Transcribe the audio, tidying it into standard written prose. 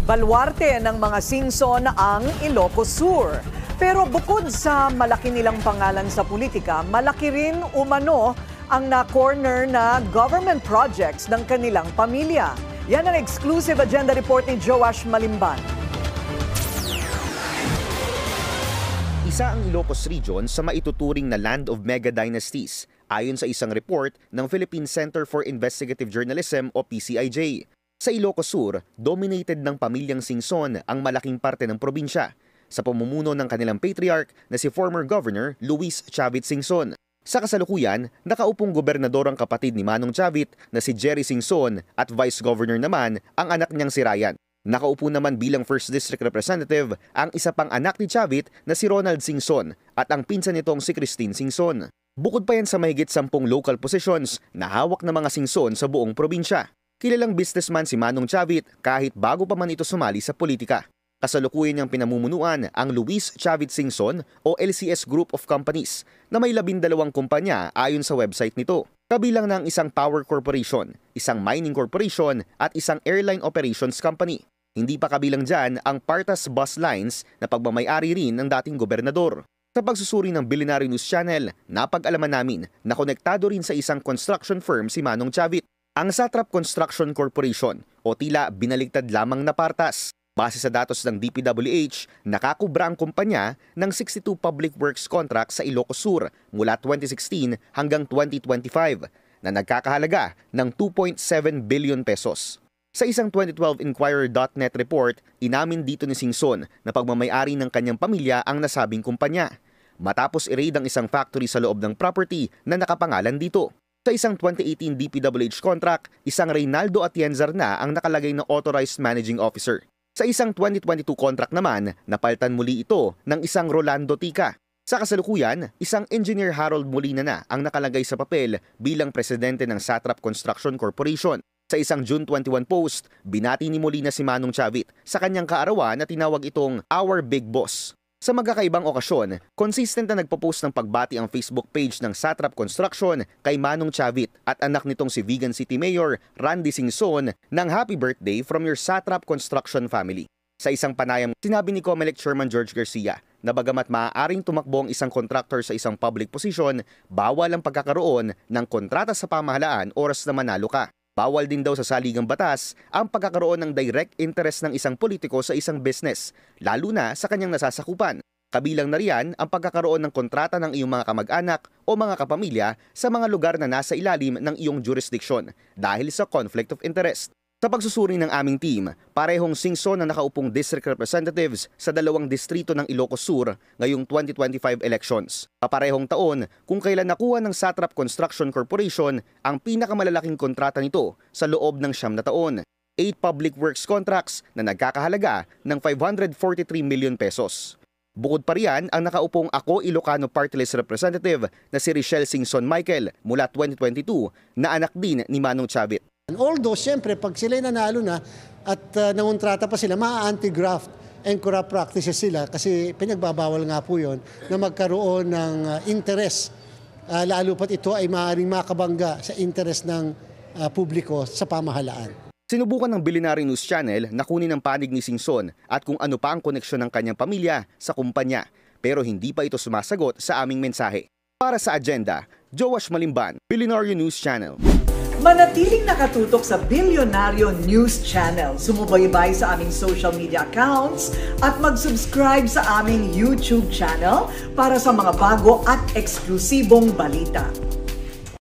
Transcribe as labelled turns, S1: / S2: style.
S1: Baluarte ng mga Singson ang Ilocos Sur. Pero bukod sa malaki nilang pangalan sa politika, malaki rin umano ang na-corner na government projects ng kanilang pamilya. Yan ang exclusive agenda report ni Joash Malimban.
S2: Isa ang Ilocos Region sa maituturing na land of mega dynasties, ayon sa isang report ng Philippine Center for Investigative Journalism o PCIJ. Sa Ilocos Sur, dominated ng pamilyang Singson ang malaking parte ng probinsya sa pamumuno ng kanilang patriarch na si former Governor Luis Chavit Singson. Sa kasalukuyan, nakaupong gobernador ang kapatid ni Manong Chavit na si Jerry Singson at Vice Governor naman ang anak niyang si Ryan. Nakaupo naman bilang 1st District Representative ang isa pang anak ni Chavit na si Ronald Singson at ang pinsan nitong si Christine Singson. Bukod pa yan sa mahigit 10 local positions na hawak ng mga Singson sa buong probinsya. Kilalang businessman si Manong Chavit kahit bago pa man ito sumali sa politika. Kasalukuyan niyang pinamumunuan ang Luis Chavit Singson o LCS Group of Companies na may 12 kumpanya ayon sa website nito. Kabilang ng isang power corporation, isang mining corporation at isang airline operations company. Hindi pa kabilang dyan ang Partas Bus Lines na pagmamay-ari rin ng dating gobernador. Sa pagsusuri ng Billionaire News Channel, napag-alaman namin na konektado rin sa isang construction firm si Manong Chavit, ang Satrap Construction Corporation o tila binaligtad lamang na Partas. Base sa datos ng DPWH, nakakubra ang kumpanya ng 62 public works contracts sa Ilocos Sur mula 2016 hanggang 2025 na nagkakahalaga ng 2.7 billion pesos. Sa isang 2012 Inquirer.net report, inamin dito ni Singson na pagmamay-ari ng kanyang pamilya ang nasabing kumpanya, matapos i-raid ang isang factory sa loob ng property na nakapangalan dito. Sa isang 2018 DPWH contract, isang Reynaldo Atienzar na ang nakalagay na Authorized Managing Officer. Sa isang 2022 contract naman, napalitan muli ito ng isang Rolando Tica. Sa kasalukuyan, isang Engineer Harold Molina na ang nakalagay sa papel bilang presidente ng Satrap Construction Corporation. Sa isang June 21 post, binati ni Molina si Manong Chavit sa kanyang kaarawan na tinawag itong Our Big Boss. Sa magkakaibang okasyon, consistent na nagpo-post ng pagbati ang Facebook page ng Satrap Construction kay Manong Chavit at anak nitong si Vigan City Mayor Randy Singson ng happy birthday from your Satrap Construction family. Sa isang panayam, sinabi ni COMELEC Chairman George Garcia na bagamat maaaring tumakbo ang isang contractor sa isang public position, bawal ang pagkakaroon ng kontrata sa pamahalaan oras na manalo ka. Bawal din daw sa saligang batas ang pagkakaroon ng direct interest ng isang politiko sa isang business, lalo na sa kanyang nasasakupan. Kabilang na riyan ang pagkakaroon ng kontrata ng iyong mga kamag-anak o mga kapamilya sa mga lugar na nasa ilalim ng iyong jurisdiction dahil sa conflict of interest. Sa pagsusuri ng aming team, parehong Singson na nakaupong district representatives sa 2 distrito ng Ilocos Sur ngayong 2025 elections. Kaparehong taon kung kailan nakuha ng Satrap Construction Corporation ang pinakamalalaking kontrata nito sa loob ng 9 na taon. 8 public works contracts na nagkakahalaga ng 543 million pesos. Bukod pa riyan ang nakaupong Ako Ilocano Party List Representative na si Richelle Singson Michael mula 2022 na anak din ni Manong Chavit.
S3: Although, siyempre, pag sila'y nanalo na at nangontrata pa sila, ma-anti-graft and corrupt practices sila kasi pinagbabawal nga po yun na magkaroon ng interest, lalo pat ito ay maaaring makabangga sa interest ng publiko sa pamahalaan.
S2: Sinubukan ng Billionaire News Channel na kunin ang panig ni Singson at kung ano pa ang koneksyon ng kanyang pamilya sa kumpanya, pero hindi pa ito sumasagot sa aming mensahe. Para sa agenda, Joash Malimban, Billionaire News Channel.
S1: Manatiling nakatutok sa Billionaire News Channel. Sumubaybay sa aming social media accounts at mag-subscribe sa aming YouTube channel para sa mga bago at eksklusibong balita.